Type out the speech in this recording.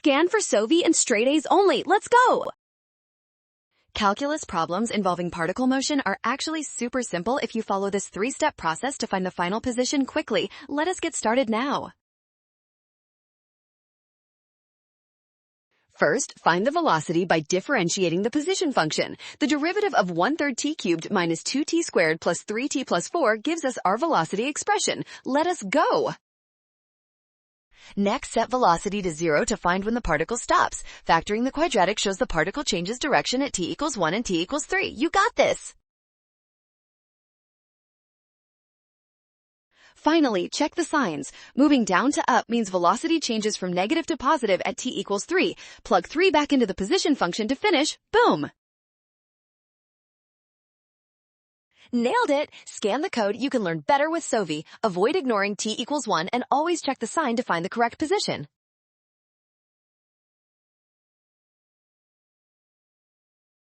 Scan for SOV and straight A's only. Let's go! Calculus problems involving particle motion are actually super simple if you follow this 3-step process to find the final position quickly. Let us get started now. First, find the velocity by differentiating the position function. The derivative of 1/3 t cubed minus 2t squared plus 3t plus 4 gives us our velocity expression. Let us go! Next, set velocity to 0 to find when the particle stops. Factoring the quadratic shows the particle changes direction at t equals 1 and t equals 3. You got this! Finally, check the signs. Moving down to up means velocity changes from negative to positive at t equals 3. Plug 3 back into the position function to finish. Boom! Nailed it! Scan the code. You can learn better with SOV. Avoid ignoring t equals 1 and always check the sign to find the correct position.